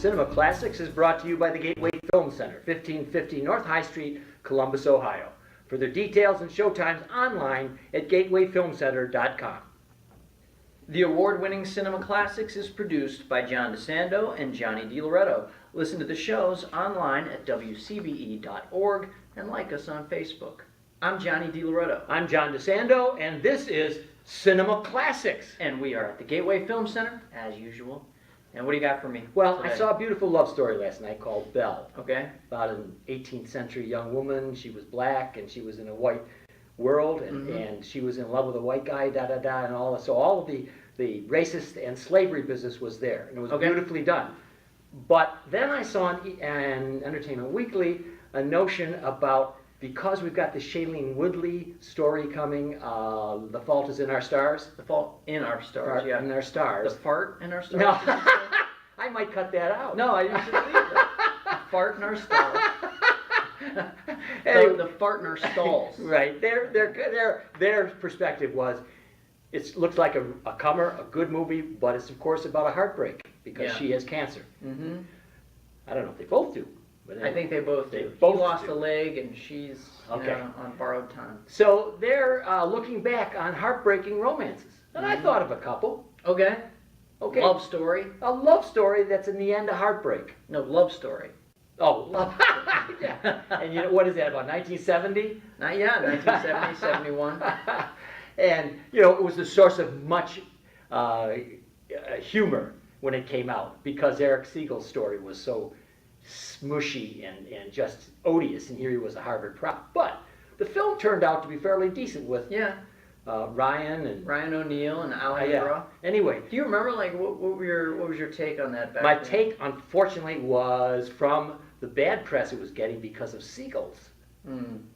Cinema Classics is brought to you by the Gateway Film Center, 1550 North High Street, Columbus, Ohio. Further details and showtimes online at gatewayfilmcenter.com. The award-winning Cinema Classics is produced by John DeSando and Johnny DiLoretto. Listen to the shows online at wcbe.org and like us on Facebook. I'm Johnny DiLoretto. I'm John DeSando, and this is Cinema Classics. And we are at the Gateway Film Center, as usual. And what do you got for me? Well, today? I saw a beautiful love story last night called Belle. Okay. About an 18th century young woman. She was black, and she was in a white world, and she was in love with a white guy, and all that. So all of the racist and slavery business was there, and it was beautifully done. But then I saw in Entertainment Weekly a notion about, because we've got the Shailene Woodley story coming, The Fault is in Our Stars. The Fault in Our Stars, yeah. In Our Stars. The Fart in Our Stars? No, I might cut that out. No, I usually leave that. The Fart in Our Stars. Anyway, the Fart in Our Stalls. Right. Their perspective was, it looks like a comer, a good movie, but it's of course about a heartbreak because she has cancer. Mm-hmm. I don't know if they both do. But I think they both do. Both he lost do. a leg and she's on borrowed time. So they're looking back on heartbreaking romances. And I thought of a couple. Okay. Love story? A love story that's in the end a heartbreak. No, love story. Oh, love. Yeah. And you know, what is that, about 1970? 1970, 71. And, you know, it was the source of much humor when it came out, because Eric Siegel's story was so smushy and just odious, and here he was a Harvard prop. But the film turned out to be fairly decent with Ryan O'Neal and Alhambra. Anyway, do you remember, like, what was your take on that back my then? take, unfortunately, was from the bad press it was getting because of Siegel's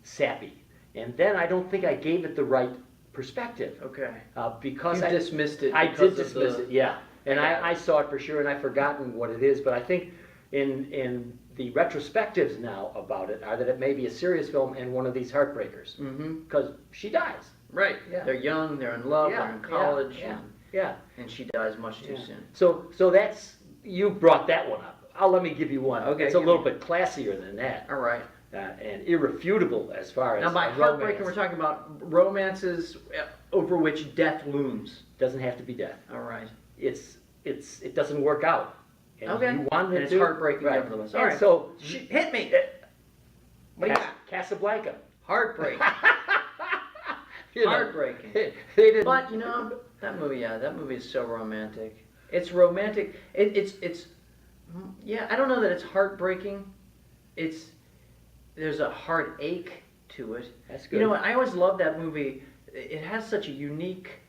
sappy, and then I don't think I gave it the right perspective. Okay. Because you dismissed it. I did dismiss it. Yeah, and I saw it for sure, and I've forgotten what it is, but I think in the retrospectives now about it are that it may be a serious film and one of these heartbreakers, because she dies. Right. Yeah. They're young. They're in love. They're in college. And she dies much too soon. So that's, you brought that one up. Let me give you one. Okay. It's a little bit classier than that. All right. And irrefutable as far as now, by heartbreaking, we're talking about romances over which death looms. Doesn't have to be death. All right. It doesn't work out. And you wanted and it's heartbreaking, nevertheless. All right. So hit me. What do you got? Casablanca. Heartbreak. Heartbreaking. They didn't. But you know that movie. Yeah, that movie is so romantic. It's romantic. It's. Yeah, I don't know that it's heartbreaking. There's a heartache to it. That's good. You know what? I always love that movie. It has such a unique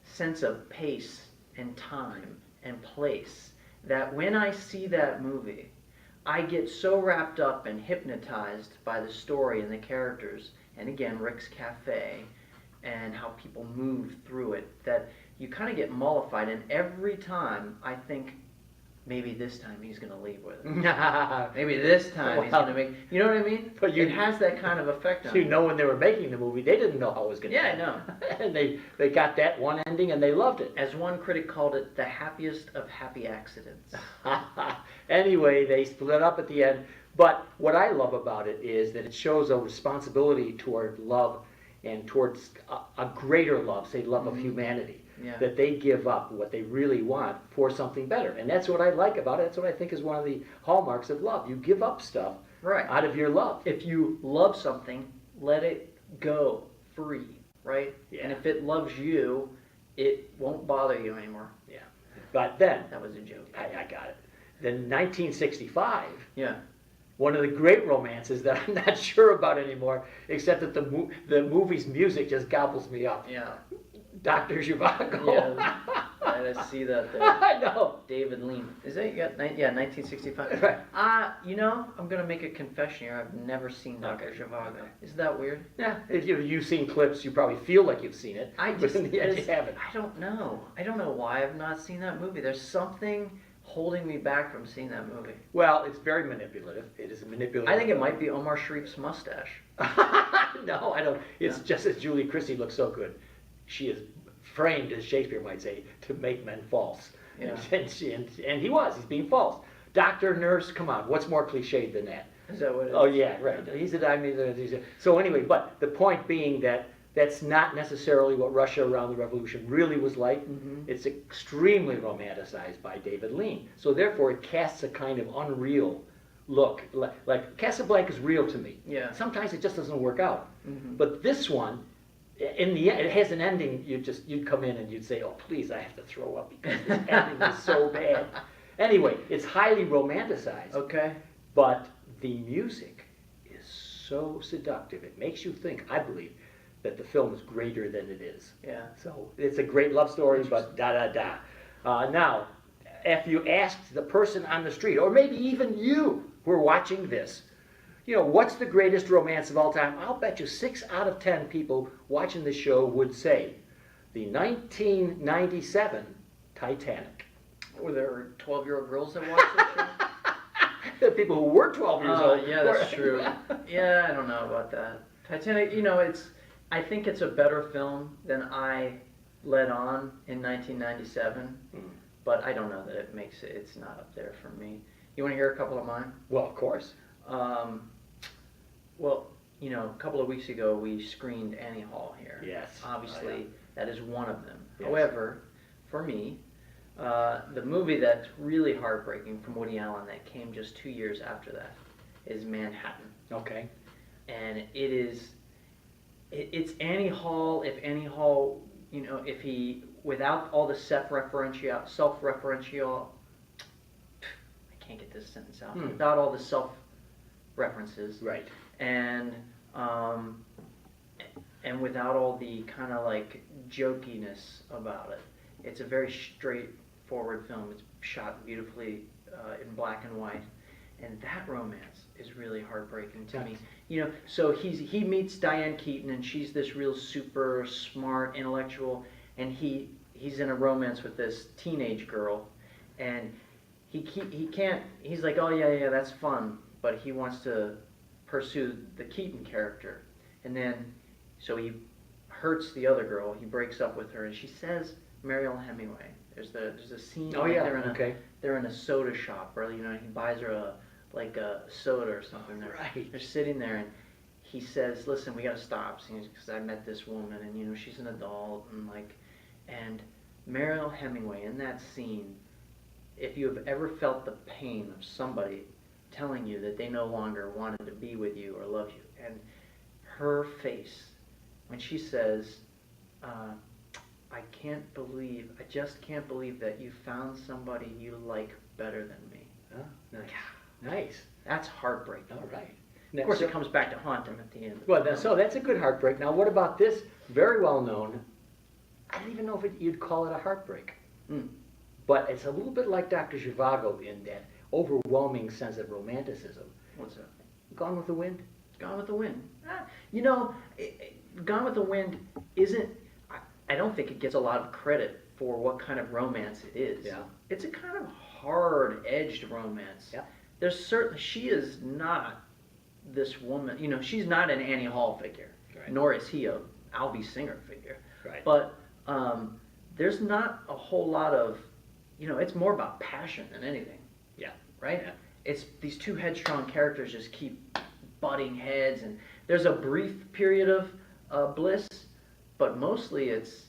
sense of pace and time and place that when I see that movie, I get so wrapped up and hypnotized by the story and the characters, and again, Rick's Cafe, and how people move through it, that you kind of get mollified, and every time I think, maybe this time he's going to leave with it. Maybe this time he's going to make... You know what I mean? But it has that kind of effect on you. Know, when they were making the movie, they didn't know how it was going to end. Yeah, I know. And they got that one ending, and they loved it. As one critic called it, the happiest of happy accidents. Anyway, they split up at the end. But what I love about it is that it shows a responsibility toward love and towards a greater love, say love of humanity. Yeah. That they give up what they really want for something better. And that's what I like about it. That's what I think is one of the hallmarks of love. You give up stuff out of your love. If you love something, let it go free, right? Yeah. And if it loves you, it won't bother you anymore. Yeah. But then... That was a joke. I got it. Then 1965... Yeah. One of the great romances that I'm not sure about anymore, except that the movie's music just gobbles me up. Yeah. Dr. Zhivago. Yeah, I see that there. I know. David Lean. Is that, 1965? Right. You know, I'm going to make a confession here. I've never seen Dr. Zhivago. Is that weird? Yeah. If you've seen clips, you probably feel like you've seen it. But in the end, you haven't. I don't know. I don't know why I've not seen that movie. There's something holding me back from seeing that movie. Well, it's very manipulative. It is a manipulative. I think it might be Omar Sharif's mustache. No, I don't. It's just that Julie Christie looks so good. She is framed, as Shakespeare might say, to make men false. Yeah. And he was. He's being false. Doctor, nurse, come on, what's more cliched than that? Is that what it is? Oh yeah, right. He's a diamond. So anyway, but the point being that that's not necessarily what Russia around the revolution really was like. Mhm. It's extremely romanticized by David Lean. So therefore, it casts a kind of unreal look. Like Casablanca is real to me. Yeah. Sometimes it just doesn't work out. Mhm. But this one, in the end, it has an ending. You'd come in and you'd say, "Oh, please, I have to throw up because this ending is so bad." Anyway, it's highly romanticized. Okay. But the music is so seductive. It makes you think, I believe, that the film is greater than it is. Yeah. So it's a great love story, but da-da-da. Now, if you asked the person on the street, or maybe even you who are watching this, what's the greatest romance of all time? I'll bet you 6 out of 10 people watching the show would say the 1997 Titanic. Were there 12-year-old girls that watched this show? The people who were 12 years old. Yeah, that's true. Yeah, I don't know about that. Titanic, I think it's a better film than I led on in 1997, but I don't know that it's not up there for me. You want to hear a couple of mine? Well, of course. Well, a couple of weeks ago we screened Annie Hall here. Yes. Obviously, that is one of them. Yes. However, for me, the movie that's really heartbreaking from Woody Allen that came just 2 years after that is Manhattan. Okay. And it's Annie Hall, if Annie Hall, if he, without all the self-referential, I can't get this sentence out, without all the self-references. Right. And without all the kind of like jokiness about it. It's a very straightforward film. It's shot beautifully in black and white, and that romance is really heartbreaking to me. So he meets Diane Keaton, and she's this real super smart intellectual, and he's in a romance with this teenage girl, and he can't. He's like, oh yeah, that's fun, but he wants to pursue the Keaton character, and then so he hurts the other girl. He breaks up with her, and she says Mariel Hemingway. There's a scene. Oh, like yeah. They're in a soda shop, or he buys her a soda or something. Right. They're sitting there, and he says, "Listen, we got to stop, because I met this woman, and she's an adult, and Mariel Hemingway in that scene. If you have ever felt the pain of somebody telling you that they no longer wanted to be with you or love you, and her face when she says." I just can't believe that you found somebody you like better than me. Oh, nice. Nice. That's heartbreaking. All right. Of course, it comes back to haunt him at the end. Well, so that's a good heartbreak. Now, what about this? Very well known. I don't even know if you'd call it a heartbreak. But it's a little bit like Dr. Zhivago in that overwhelming sense of romanticism. What's that? Gone with the Wind? Gone with the Wind. Gone with the Wind isn't... I don't think it gets a lot of credit for what kind of romance it is. Yeah. It's a kind of hard-edged romance. Yeah. She is not this woman, she's not an Annie Hall figure, Right. nor is he a Albie Singer figure. Right. But there's not a whole lot of, it's more about passion than anything. Yeah. Right? Yeah. It's these two headstrong characters just keep butting heads, and there's a brief period of bliss, but mostly it's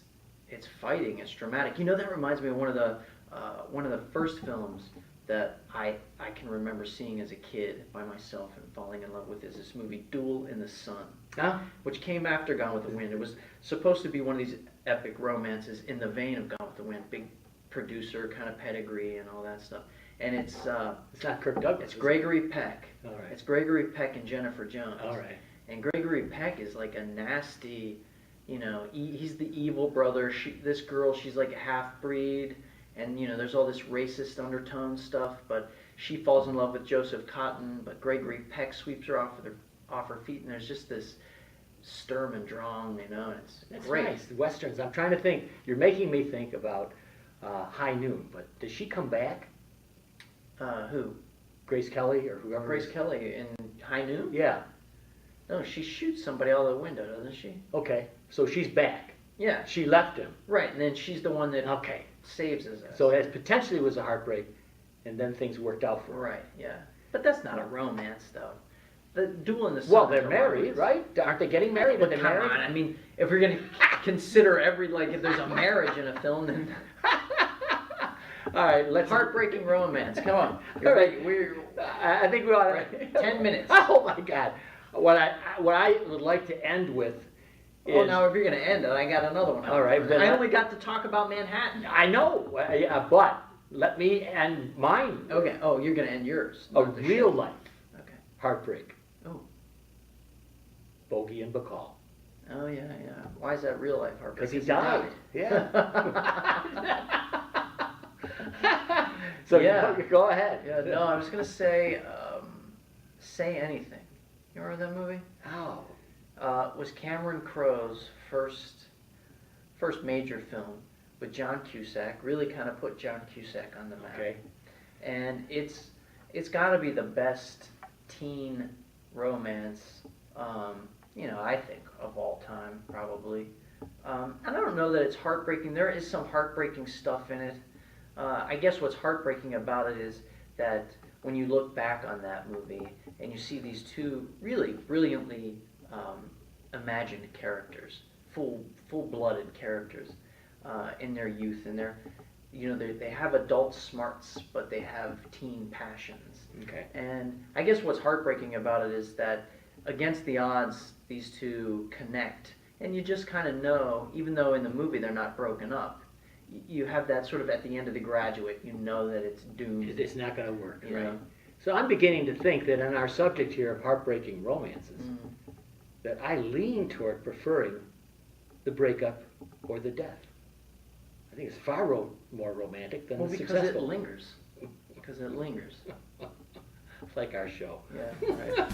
fighting, it's dramatic. That reminds me of one of the first films that I can remember seeing as a kid by myself and falling in love with is this movie Duel in the Sun, which came after Gone with the Wind. It was supposed to be one of these epic romances in the vein of Gone with the Wind, big producer kind of pedigree and all that stuff. And it's not Kirk Douglas. It's Gregory Peck. All right. It's Gregory Peck and Jennifer Jones. All right. And Gregory Peck is like a nasty, he's the evil brother. This girl, she's like a half-breed, and there's all this racist undertone stuff, but she falls in love with Joseph Cotton, but Gregory Peck sweeps her off her feet, and there's just this Sturm and Drang, it's That's great. nice. The Westerns. I'm trying to think. You're making me think about High Noon, but does she come back? Who? Grace Kelly or whoever? Grace Kelly in High Noon? Yeah. No, she shoots somebody out of the window, doesn't she? Okay. So she's back. Yeah. She left him. Right, and then she's the one that Okay. saves his ass. So it potentially was a heartbreak, and then things worked out for her. Right, yeah. But that's not a romance, though. The Duel in the Sun. Well, is they're a married, romance. right? Aren't they getting married? But They're come married? on, I mean, if we're gonna consider if there's a marriage in a film, then All right, let's. heartbreaking romance. Come on, All right. we're I think we ought to. Right, 10 minutes. Oh my God! What I would like to end with is. Well, now if you're gonna end it, I got another one. All right, then I only got to talk about Manhattan. I know, but let me end mine. Okay. Oh, you're gonna end yours. A not the real show. life Okay. heartbreak. Oh. Bogey and Bacall. Oh yeah, yeah. Why is that real life heartbreak? Because he died. Yeah. So Yeah. go ahead. Yeah. No, I was gonna say, Say Anything. You remember that movie? Oh. Was Cameron Crowe's first major film with John Cusack. Really kind of put John Cusack on the map. Okay. And it's got to be the best teen romance, I think of all time probably. And I don't know that it's heartbreaking. There is some heartbreaking stuff in it. I guess what's heartbreaking about it is that when you look back on that movie and you see these two really brilliantly imagined characters, full-blooded characters in their youth, and they have adult smarts, but they have teen passions. Okay. And I guess what's heartbreaking about it is that against the odds, these two connect, and you just kind of know, even though in the movie they're not broken up, you have that sort of at the end of The Graduate, you know that it's doomed. It's not going to work, You right? know? So I'm beginning to think that in our subject here of heartbreaking romances, that I lean toward preferring the breakup or the death. I think it's far more romantic than Well, the because successful. it lingers. Because it lingers. It's like our show. Yeah, right.